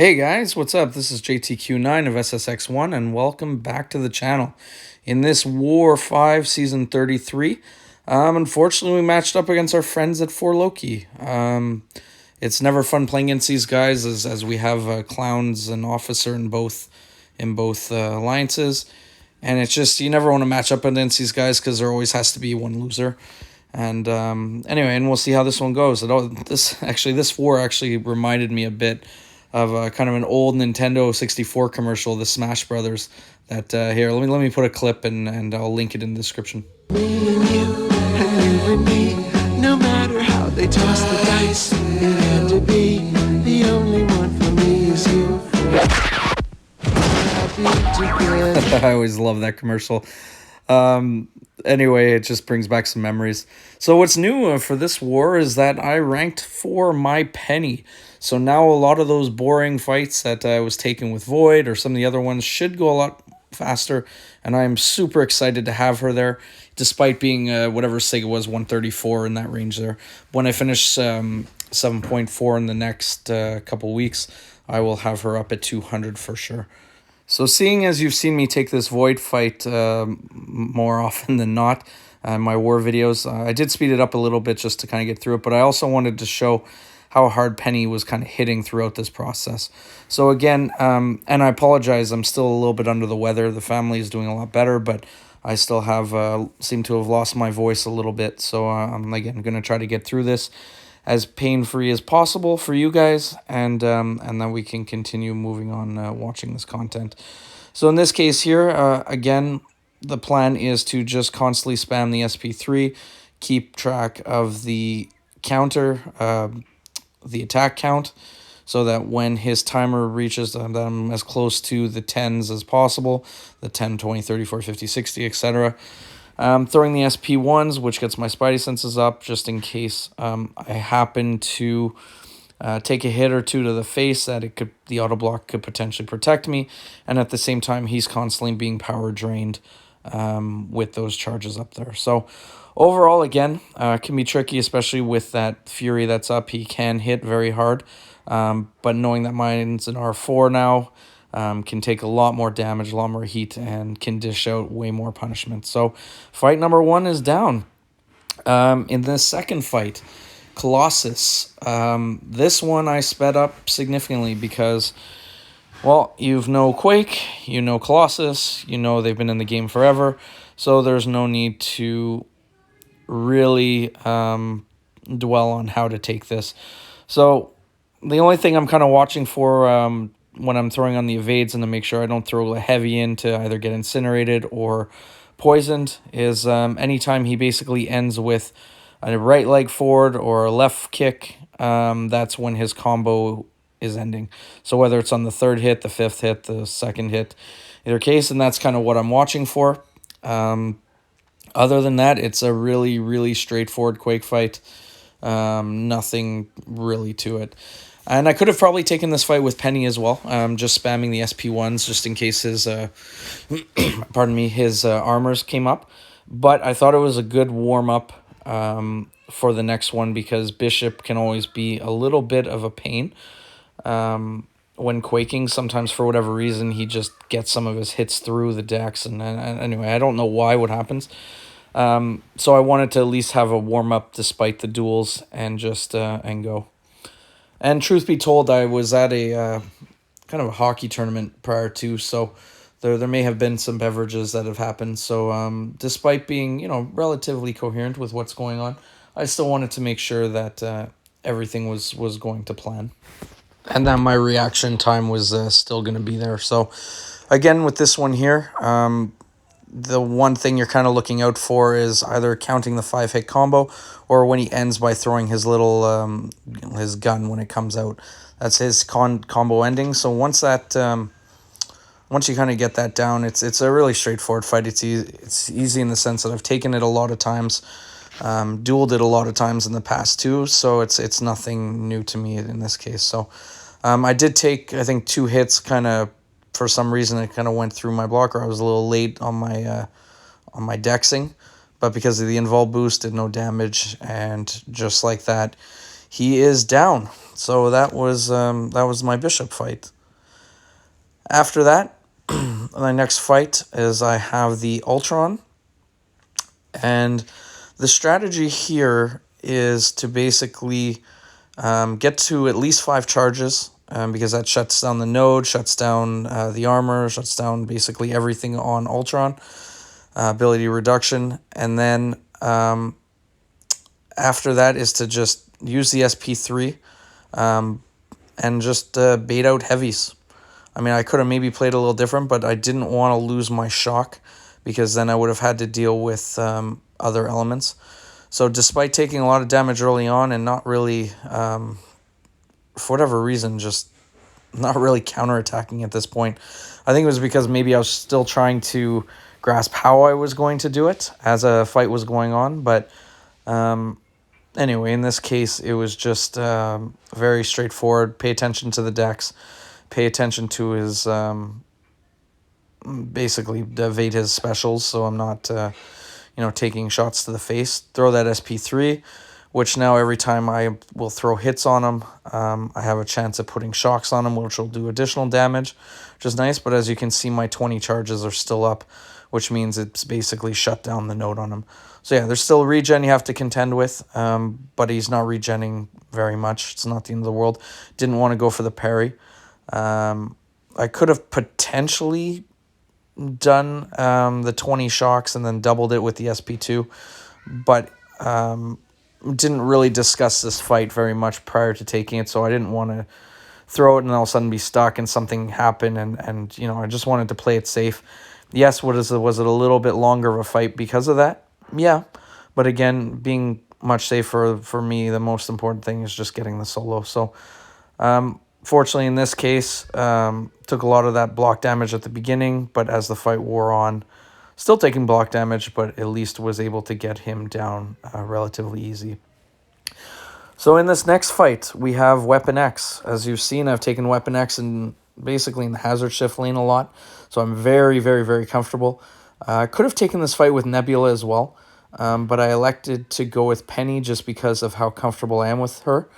Hey guys, what's up? This is JTQ9 of SSX-1 and welcome back to the channel. In this War 5 Season 33, unfortunately we matched up against our friends at 4 Loki. It's never fun playing against these guys as we have clowns and officer in both alliances. And it's just, you never want to match up against these guys because there always has to be one loser. And anyway, and we'll see how this one goes. This war actually reminded me a bit of kind of an old Nintendo 64 commercial, the Smash Brothers. That here, let me put a clip and I'll link it in the description. Me and you and me, no matter how they toss the dice, it had to be the only one for me is you. I always love that commercial. Anyway, it just brings back some memories. So what's new for this war is that I ranked for my Penny. So now a lot of those boring fights that I was taking with Void or some of the other ones should go a lot faster, and I'm super excited to have her there, despite being whatever Sega was, 134 in that range there. When I finish 7.4 in the next couple weeks, I will have her up at 200 for sure. So seeing as you've seen me take this Void fight more often than not in my war videos, I did speed it up a little bit just to kind of get through it, but I also wanted to show how hard Penny was kind of hitting throughout this process. So again, and I apologize, I'm still a little bit under the weather. The family is doing a lot better, but I still have seem to have lost my voice a little bit. So I'm again going to try to get through this as pain-free as possible for you guys, and then we can continue moving on watching this content. So in this case here, again, the plan is to just constantly spam the SP3, keep track of the counter, the attack count, so that when his timer reaches them as close to the 10s as possible, the 10, 20, 30, 40, 50, 60, etc., throwing the SP1s, which gets my Spidey senses up, just in case I happen to take a hit or two to the face, that the auto block could potentially protect me, and at the same time he's constantly being power drained with those charges up there. So overall, again, it can be tricky, especially with that Fury that's up. He can hit very hard, but knowing that mine's an R4 now, can take a lot more damage, a lot more heat, and can dish out way more punishment. So fight number 1 is down. In the second fight, Colossus. This one I sped up significantly because, well, you've know Quake, you know Colossus, you know they've been in the game forever, so there's no need to really dwell on how to take this. So the only thing I'm kind of watching for when I'm throwing on the evades and to make sure I don't throw a heavy in to either get incinerated or poisoned is anytime he basically ends with a right leg forward or a left kick, that's when his combo is ending. So whether it's on the 3rd hit, the 5th hit, the 2nd hit, either case, and that's kind of what I'm watching for. Other than that, it's a really, really straightforward Quake fight. Nothing really to it. And I could have probably taken this fight with Penny as well, just spamming the SP1s just in case his, his armors came up. But I thought it was a good warm-up for the next one because Bishop can always be a little bit of a pain when quaking. Sometimes, for whatever reason, he just gets some of his hits through the decks. And anyway, I don't know why, what happens. So I wanted to at least have a warm-up despite the duels and just and go. And truth be told, I was at a kind of a hockey tournament prior to, so there may have been some beverages that have happened. So despite being, relatively coherent with what's going on, I still wanted to make sure that everything was going to plan. And that my reaction time was still going to be there. So again, with this one here, the one thing you're kind of looking out for is either counting the 5-hit combo or when he ends by throwing his little his gun when it comes out. That's his combo ending. So once you kind of get that down, it's a really straightforward fight. It's easy in the sense that I've taken it a lot of times, dueled it a lot of times in the past too. So it's nothing new to me in this case. So I did take, I think, 2 hits kind of. For some reason, it kind of went through my blocker. I was a little late on my dexing, but because of the invul boost, did no damage, and just like that, he is down. So that was my bishop fight. After that, my next fight is I have the Ultron, and the strategy here is to basically get to at least 5 charges, because that shuts down the node, shuts down the armor, shuts down basically everything on Ultron, ability reduction. And then after that is to just use the SP3 and just bait out heavies. I mean, I could have maybe played a little different, but I didn't want to lose my shock, because then I would have had to deal with other elements. So despite taking a lot of damage early on and not really, for whatever reason, just not really counterattacking at this point, I think it was because maybe I was still trying to grasp how I was going to do it as a fight was going on. But anyway, in this case, it was just very straightforward. Pay attention to the decks. Pay attention to his, basically evade his specials, so I'm not, taking shots to the face. Throw that SP3, which now every time I will throw hits on him, I have a chance of putting shocks on him, which will do additional damage, which is nice. But as you can see, my 20 charges are still up, which means it's basically shut down the node on him. So yeah, there's still regen you have to contend with, but he's not regenning very much. It's not the end of the world. Didn't want to go for the parry. I could have potentially done the 20 shocks and then doubled it with the SP2, but didn't really discuss this fight very much prior to taking it, so I didn't want to throw it and all of a sudden be stuck and something happen, and I just wanted to play it safe. Yes, was it a little bit longer of a fight because of that? Yeah, but again, being much safer for me, the most important thing is just getting the solo. So fortunately, in this case, took a lot of that block damage at the beginning, but as the fight wore on, still taking block damage, but at least was able to get him down relatively easy. So in this next fight, we have Weapon X. As you've seen, I've taken Weapon X basically in the hazard shift lane a lot, so I'm very, very, very comfortable. I could have taken this fight with Nebula as well, but I elected to go with Penny just because of how comfortable I am with her.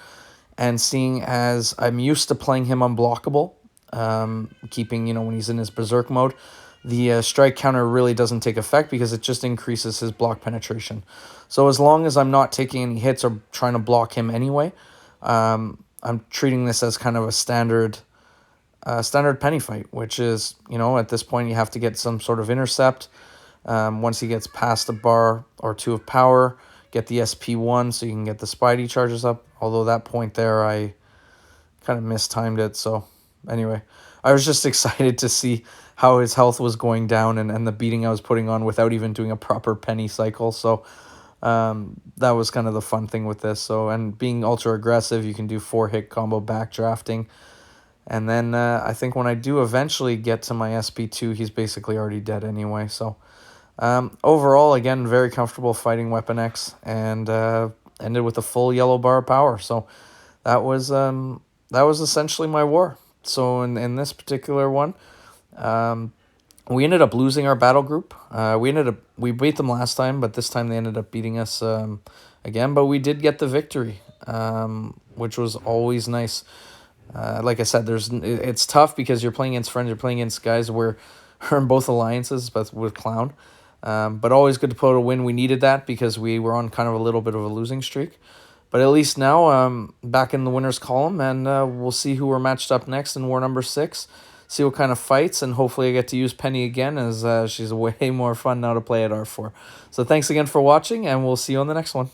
And seeing as I'm used to playing him unblockable, keeping, when he's in his berserk mode, the strike counter really doesn't take effect because it just increases his block penetration. So as long as I'm not taking any hits or trying to block him anyway, I'm treating this as kind of a standard Penny fight, which is, at this point you have to get some sort of intercept. Once he gets past a bar or two of power, get the SP1 so you can get the Spidey charges up. Although that point there, I kind of mistimed it. So anyway, I was just excited to see how his health was going down and the beating I was putting on without even doing a proper Penny cycle. So that was kind of the fun thing with this. So, and being ultra aggressive, you can do 4-hit combo backdrafting. And then I think when I do eventually get to my SP2, he's basically already dead anyway. So overall, again, very comfortable fighting Weapon X, and ended with a full yellow bar of power. So that was essentially my war. So in this particular one, we ended up losing our battle group. We beat them last time, but this time they ended up beating us again. But we did get the victory, which was always nice. Like I said, it's tough because you're playing against friends, you're playing against guys where we're in both alliances, but with Clown. But always good to put a win. We needed that because we were on kind of a little bit of a losing streak. But at least now back in the winners column, and we'll see who we're matched up next in war number 6. See what kind of fights, and hopefully I get to use Penny again, as she's way more fun now to play at R4. So thanks again for watching, and we'll see you on the next one.